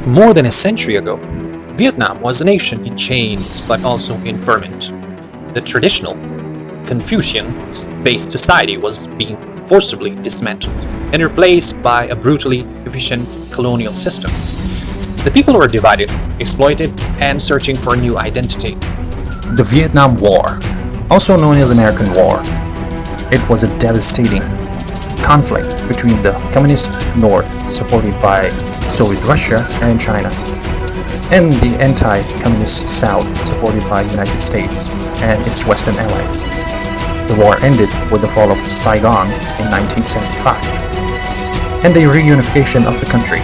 More than a century ago, Vietnam was a nation in chains but also in ferment. The traditional Confucian-based society was being forcibly dismantled and replaced by a brutally efficient colonial system. The people were divided, exploited, and searching for a new identity. The Vietnam War, also known as American War, it was a devastating conflict between the Communist North, supported by Soviet Russia and China, and the anti-Communist South, supported by the United States and its Western allies. The war ended with the fall of Saigon in 1975 and the reunification of the country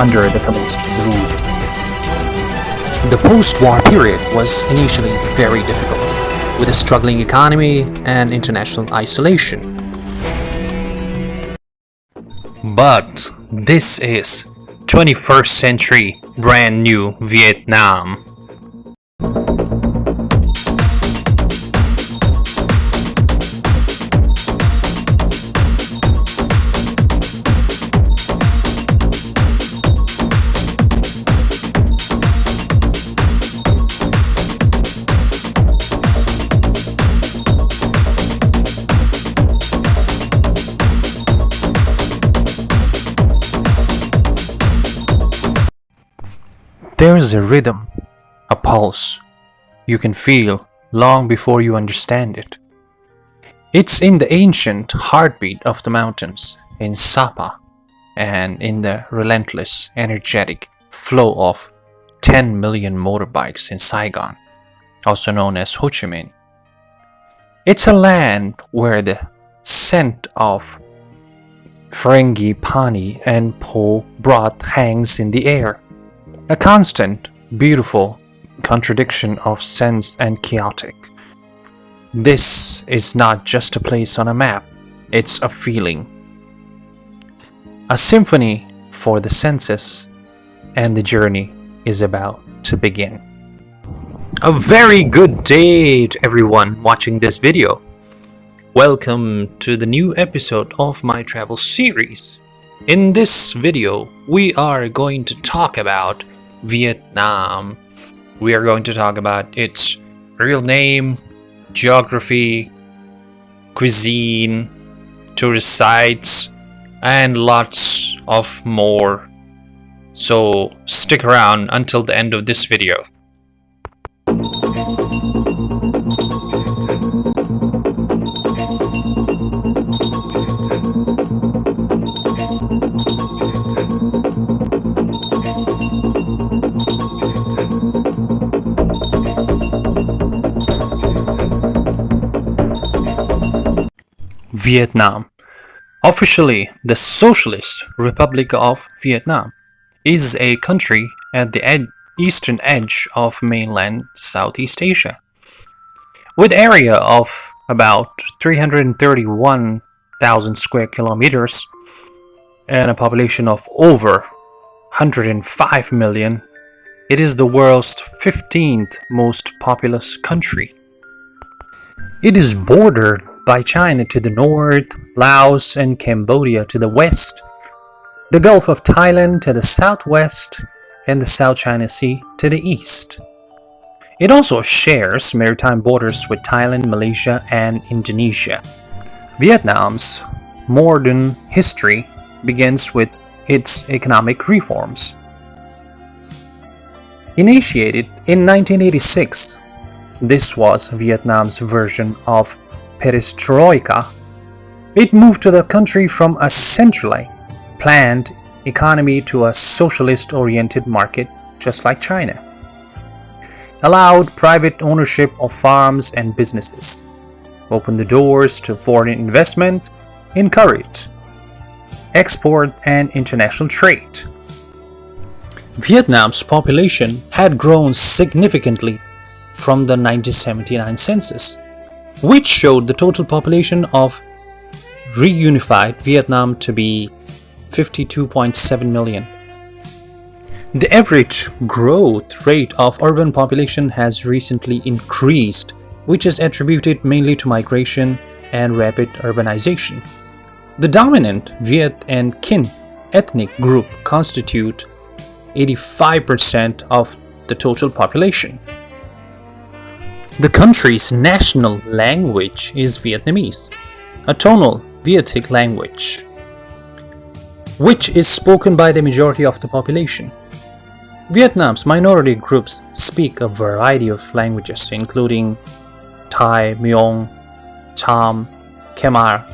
under the Communist rule. The post-war period was initially very difficult, with a struggling economy and international isolation. But this is 21st century brand new Vietnam. There is a rhythm, a pulse, you can feel long before you understand it. It's in the ancient heartbeat of the mountains in Sapa and in the relentless, energetic flow of 10 million motorbikes in Saigon, also known as Ho Chi Minh. It's a land where the scent of frangipani and po broth hangs in the air. A constant, beautiful contradiction of sense and chaotic. This is not just a place on a map, it's a feeling. A symphony for the senses, and the journey is about to begin. A very good day to everyone watching this video. Welcome to the new episode of my travel series. In this video, we are going to talk about Vietnam. We are going to talk about its real name, geography, cuisine, tourist sites, and lots of more. So stick around until the end of this video. Vietnam, officially the Socialist Republic of Vietnam, is a country at the eastern edge of mainland Southeast Asia, with area of about 331,000 square kilometers and a population of over 105 million. It is the world's 15th most populous country. It is bordered by China to the north, Laos and Cambodia to the west, the Gulf of Thailand to the southwest, and the South China Sea to the east. It also shares maritime borders with Thailand, Malaysia, and Indonesia. Vietnam's modern history begins with its economic reforms. Initiated in 1986, this was Vietnam's version of perestroika. It moved to the country from a centrally planned economy to a socialist-oriented market, just like China. Allowed private ownership of farms and businesses. Opened the doors to foreign investment. Encouraged export and international trade. Vietnam's population had grown significantly from the 1979 census, which showed the total population of reunified Vietnam to be 52.7 million. The average growth rate of urban population has recently increased, which is attributed mainly to migration and rapid urbanization. The dominant Viet and Kinh ethnic group constitute 85% of the total population. The country's national language is Vietnamese, a tonal Viettic language, which is spoken by the majority of the population. Vietnam's minority groups speak a variety of languages, including Thai, Muong, Cham, Khmer,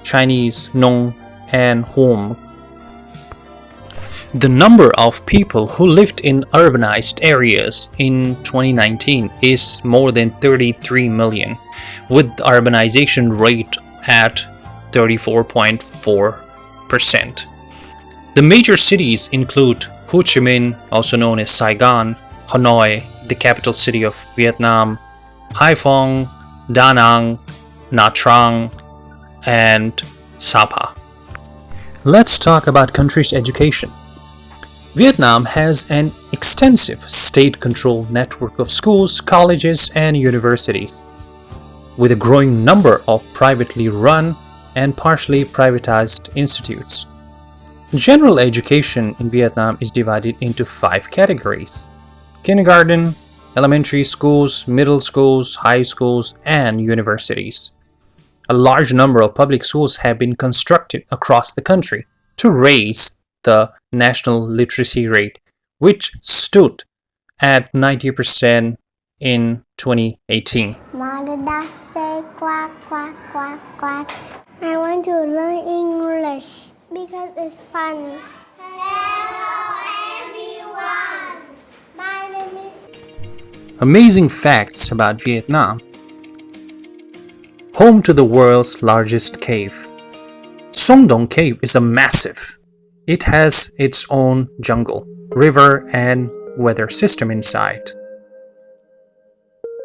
Chinese, Nung, and Hom. The number of people who lived in urbanized areas in 2019 is more than 33 million, with the urbanization rate at 34.4%. The major cities include Ho Chi Minh, also known as Saigon, Hanoi, the capital city of Vietnam, Haiphong, Da Nang, Nha Trang, and Sapa. Let's talk about country's education. Vietnam has an extensive state-controlled network of schools, colleges, and universities, with a growing number of privately run and partially privatized institutes. General education in Vietnam is divided into 5 categories: kindergarten, elementary schools, middle schools, high schools, and universities. A large number of public schools have been constructed across the country to raise the national literacy rate, which stood at 90% in 2018. Mother say quack, quack, quack, quack. I want to learn English because it's funny. Hello everyone. My name is... Amazing facts about Vietnam. Home to the world's largest cave. Song Dong Cave is a massive. It has its own jungle, river, and weather system inside.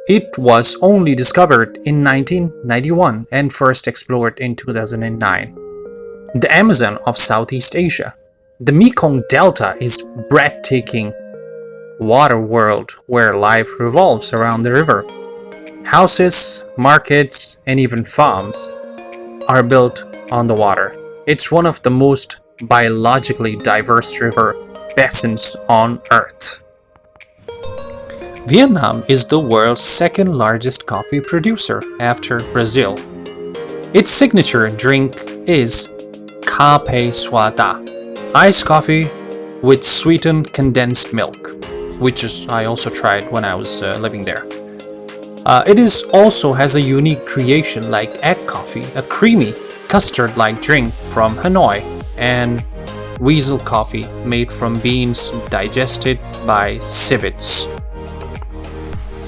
It was only discovered in 1991 and first explored in 2009. The Amazon of Southeast Asia. The Mekong Delta is breathtaking water world where life revolves around the river. Houses, markets, and even farms are built on the water. It's one of the most biologically diverse river basins on Earth. Vietnam is the world's second largest coffee producer after Brazil. Its signature drink is Ca Pe Soa Da, iced coffee with sweetened condensed milk, which I also tried when I was living there. It also has a unique creation like egg coffee, a creamy custard-like drink from Hanoi, and weasel coffee made from beans digested by civets.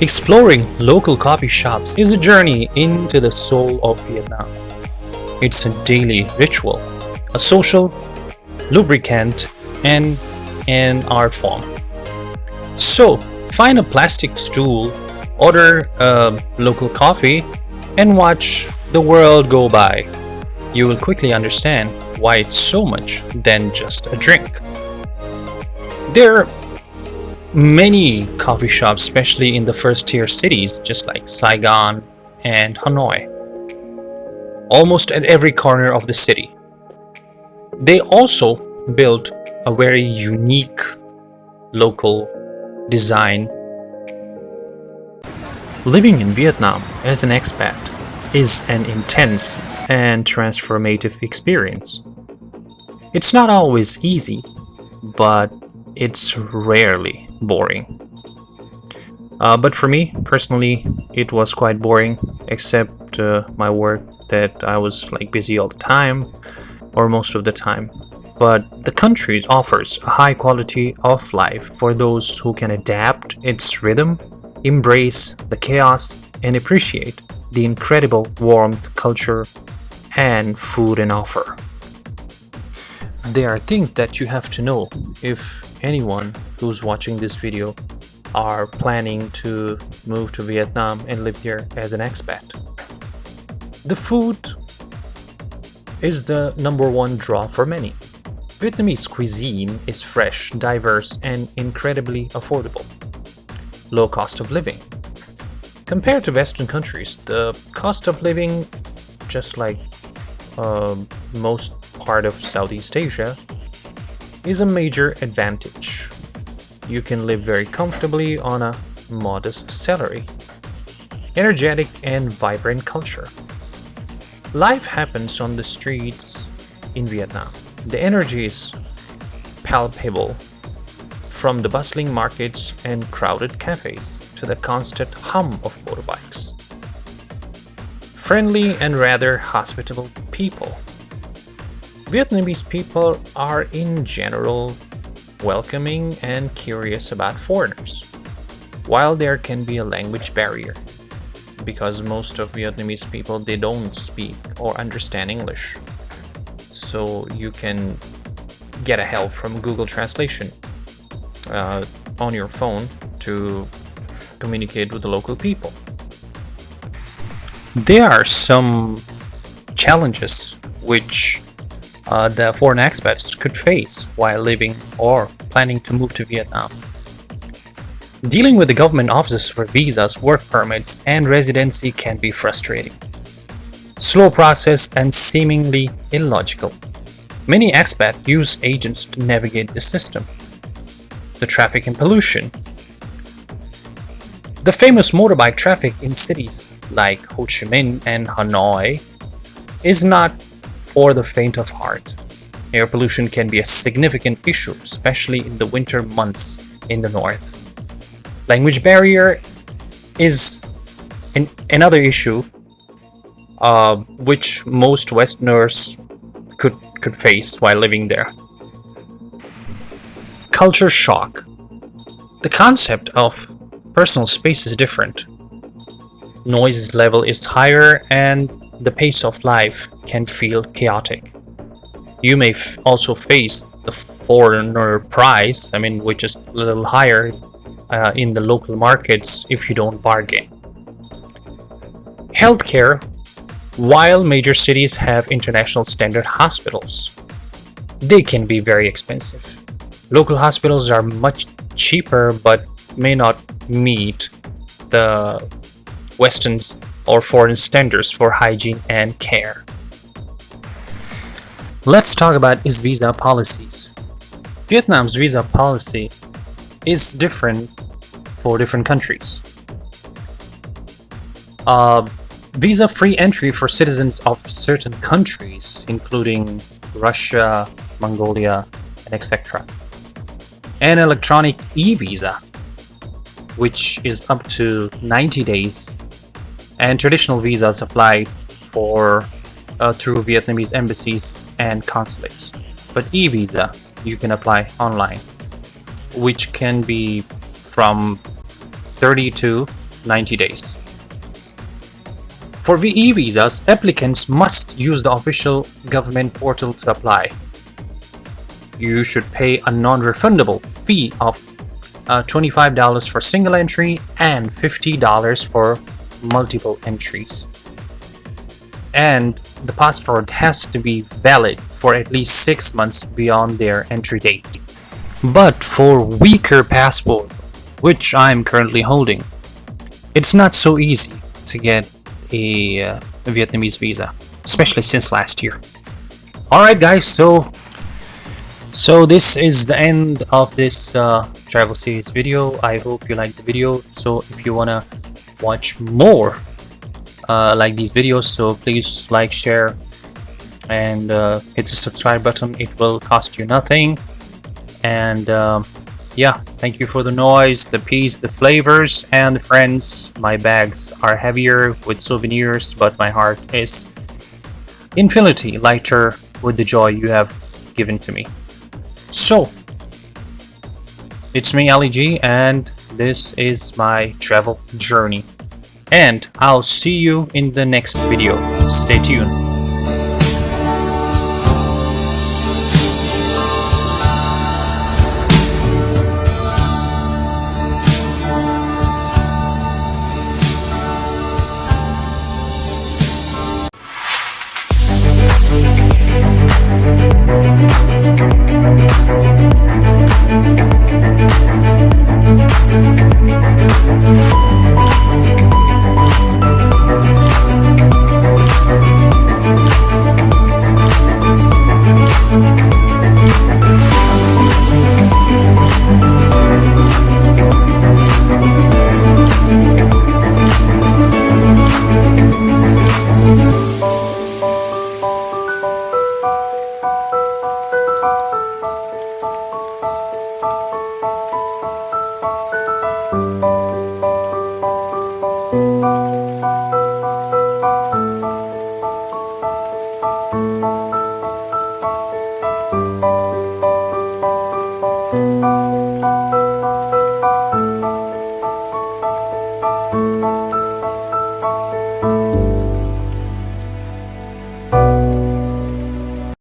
Exploring local coffee shops is a journey into the soul of Vietnam. It's a daily ritual, a social lubricant, and an art form. So, find a plastic stool, order a local coffee, and watch the world go by. You will quickly understand why it's so much than just a drink. There are many coffee shops, especially in the first-tier cities, just like Saigon and Hanoi, almost at every corner of the city. They also built a very unique local design. Living in Vietnam as an expat is an intense and transformative experience. It's not always easy, but it's rarely boring. But for me, personally, it was quite boring, except my work that I was busy all the time, or most of the time. But the country offers a high quality of life for those who can adapt its rhythm, embrace the chaos, and appreciate the incredible warmth, culture, and food and offer. There are things that you have to know if anyone who's watching this video are planning to move to Vietnam and live there as an expat. The food is the number one draw for many. Vietnamese cuisine is fresh, diverse, and incredibly affordable. Low cost of living. Compared to Western countries, the cost of living, just like most part of Southeast Asia, is a major advantage. You can live very comfortably on a modest salary. Energetic and vibrant culture. Life happens on the streets in Vietnam. The energy is palpable, from the bustling markets and crowded cafes to the constant hum of motorbikes. Friendly and rather hospitable people. Vietnamese people are in general welcoming and curious about foreigners, while there can be a language barrier because most of Vietnamese people, they don't speak or understand English. So you can get a help from Google Translation on your phone to communicate with the local people. There are some challenges which the foreign expats could face while living or planning to move to Vietnam. Dealing with the government offices for visas, work permits, and residency can be frustrating. Slow process and seemingly illogical. Many expats use agents to navigate the system. The traffic and pollution. The famous motorbike traffic in cities like Ho Chi Minh and Hanoi is not for the faint of heart. Air pollution can be a significant issue, especially in the winter months in the north. Language barrier is another issue which most Westerners could face while living there. Culture shock. The concept of personal space is different. Noise level is higher and the pace of life can feel chaotic. You may also face the foreigner price, which is a little higher in the local markets if you don't bargain. Healthcare. While major cities have international standard hospitals, they can be very expensive. Local hospitals are much cheaper but may not meet the Western or foreign standards for hygiene and care. Let's talk about its visa policies. Vietnam's visa policy is different for different countries. Visa-free entry for citizens of certain countries, including Russia, Mongolia, and etc. An electronic e-visa, which is up to 90 days, and traditional visas apply for through Vietnamese embassies and consulates. But e-visa you can apply online, which can be from 30 to 90 days. For e-visas, applicants must use the official government portal to apply. You should pay a non-refundable fee of $25 for single entry and $50 for multiple entries. And the passport has to be valid for at least 6 months beyond their entry date. But for weaker passport, which I'm currently holding, it's not so easy to get a Vietnamese visa, especially since last year. Alright guys, so this is the end of this travel series video. I hope you liked the video. So if you wanna watch more like these videos, so please like, share, and hit the subscribe button. It will cost you nothing. And yeah, thank you for the noise, the peace, the flavors, and the friends. My bags are heavier with souvenirs, but my heart is infinitely lighter with the joy you have given to me. So, it's me, Ali G, and this is my travel journey. And I'll see you in the next video. Stay tuned. Thank you.